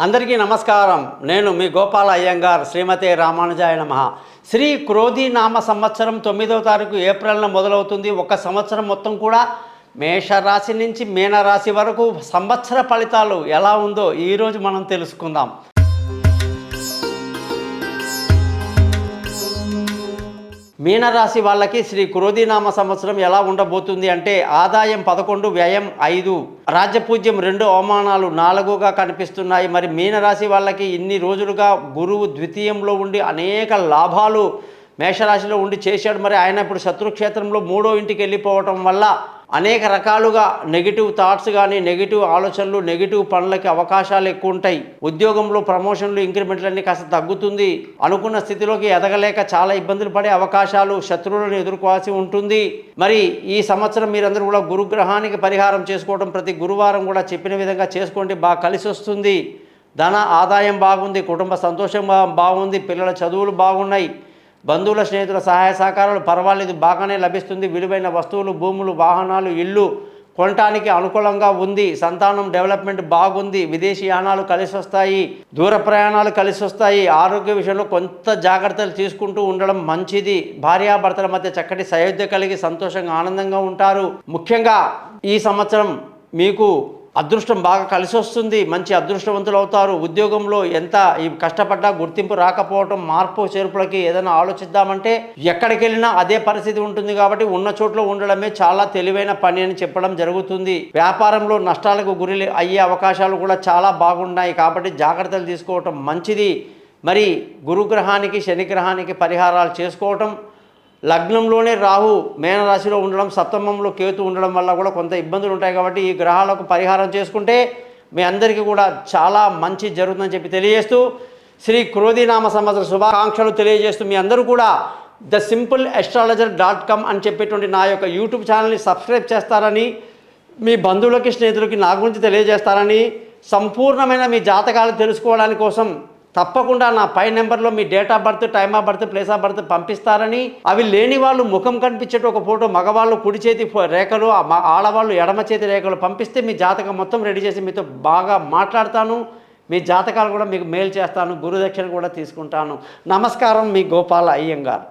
అందరికీ నమస్కారం. నేను మీ గోపాల అయ్యంగార్. శ్రీమతే రామానుజాయ నమః. శ్రీ క్రోధి నామ సంవత్సరం 9వ తారీఖు ఏప్రిల్న మొదలవుతుంది. ఒక సంవత్సరం మొత్తం కూడా మేషరాశి నుంచి మీనరాశి వరకు సంవత్సర ఫలితాలు ఎలా ఉందో ఈరోజు మనం తెలుసుకుందాం. మీనరాశి వాళ్ళకి శ్రీ క్రోధినామ సంవత్సరం ఎలా ఉండబోతుంది అంటే ఆదాయం 11, వ్యయం 5, రాజ్యపూజ్యం 2, అవమానాలు 4గా కనిపిస్తున్నాయి. మరి మీనరాశి వాళ్ళకి ఇన్ని రోజులుగా గురువు ద్వితీయంలో ఉండి అనేక లాభాలు మేషరాశిలో ఉండి చేశాడు. మరి ఆయన ఇప్పుడు శత్రుక్షేత్రంలో 3వ ఇంటికి వెళ్ళిపోవటం వల్ల అనేక రకాలుగా నెగిటివ్ థాట్స్ కానీ నెగిటివ్ ఆలోచనలు నెగిటివ్ పనులకి అవకాశాలు ఎక్కువ ఉంటాయి. ఉద్యోగంలో ప్రమోషన్లు ఇంక్రిమెంట్లన్నీ కాస్త తగ్గుతుంది. అనుకున్న స్థితిలోకి ఎదగలేక చాలా ఇబ్బందులు పడే అవకాశాలు, శత్రువులను ఎదుర్కోవాల్సి ఉంటుంది. మరి ఈ సంవత్సరం మీరందరూ కూడా గురుగ్రహానికి పరిహారం చేసుకోవడం ప్రతి గురువారం కూడా చెప్పిన విధంగా చేసుకోండి. బాగా కలిసి వస్తుంది. ధన ఆదాయం బాగుంది, కుటుంబ సంతోషం బాగుంది, పిల్లల చదువులు బాగున్నాయి, బంధువుల స్నేహితుల సహాయ సహకారాలు పర్వాలేదు, బాగానే లభిస్తుంది. విలువైన వస్తువులు, భూములు, వాహనాలు, ఇల్లు కొనటానికి అనుకూలంగా ఉంది. సంతానం డెవలప్మెంట్ బాగుంది. విదేశీ యానాలు కలిసి వస్తాయి, దూర ప్రయాణాలు కలిసి వస్తాయి. ఆరోగ్య విషయంలో కొంత జాగ్రత్తలు తీసుకుంటూ ఉండడం మంచిది. భార్యాభర్తల మధ్య చక్కటి సయోధ్య కలిగి సంతోషంగా ఆనందంగా ఉంటారు. ముఖ్యంగా ఈ సంవత్సరం మీకు అదృష్టం బాగా కలిసి వస్తుంది. మంచి అదృష్టవంతులు అవుతారు. ఉద్యోగంలో ఎంత ఈ కష్టపడ్డా గుర్తింపు రాకపోవటం, మార్పు చేర్పులకి ఏదైనా ఆలోచిద్దామంటే ఎక్కడికి వెళ్ళినా అదే పరిస్థితి ఉంటుంది. కాబట్టి ఉన్న చోట్ల ఉండడమే చాలా తెలివైన పని అని చెప్పడం జరుగుతుంది. వ్యాపారంలో నష్టాలకు గురి అయ్యే అవకాశాలు కూడా చాలా బాగున్నాయి. కాబట్టి జాగ్రత్తలు తీసుకోవటం మంచిది. మరి గురుగ్రహానికి శనిగ్రహానికి పరిహారాలు చేసుకోవటం, లగ్నంలోనే రాహు మేనరాశిలో ఉండడం, సప్తమంలో కేతు ఉండడం వల్ల కూడా కొంత ఇబ్బందులు ఉంటాయి. కాబట్టి ఈ గ్రహాలకు పరిహారం చేసుకుంటే మీ అందరికీ కూడా చాలా మంచి జరుగుతుందని చెప్పి తెలియజేస్తూ శ్రీ క్రోధినామ సంవత్సర శుభాకాంక్షలు తెలియజేస్తూ మీ అందరూ కూడా thesimpleastrologer.com అని చెప్పేటువంటి నా యొక్క యూట్యూబ్ ఛానల్ని సబ్స్క్రైబ్ చేస్తారని, మీ బంధువులకి స్నేహితులకి నా గురించి తెలియజేస్తారని, సంపూర్ణమైన మీ జాతకాలు తెలుసుకోవడానికి కోసం తప్పకుండా నా పై నెంబర్లో మీ date of birth, time of birth, place of birth పంపిస్తారని, అవి లేని వాళ్ళు ముఖం కనిపించేట ఒక ఫోటో, మగవాళ్ళు కుడి చేతి రేఖలు, ఆడవాళ్ళు ఎడమ చేతి రేఖలు పంపిస్తే మీ జాతకం మొత్తం రెడీ చేసి మీతో బాగా మాట్లాడతాను. మీ జాతకాలు కూడా మీకు మెయిల్ చేస్తాను. గురుదక్షిణ కూడా తీసుకుంటాను. నమస్కారం. మీ గోపాల అయ్యంగార్.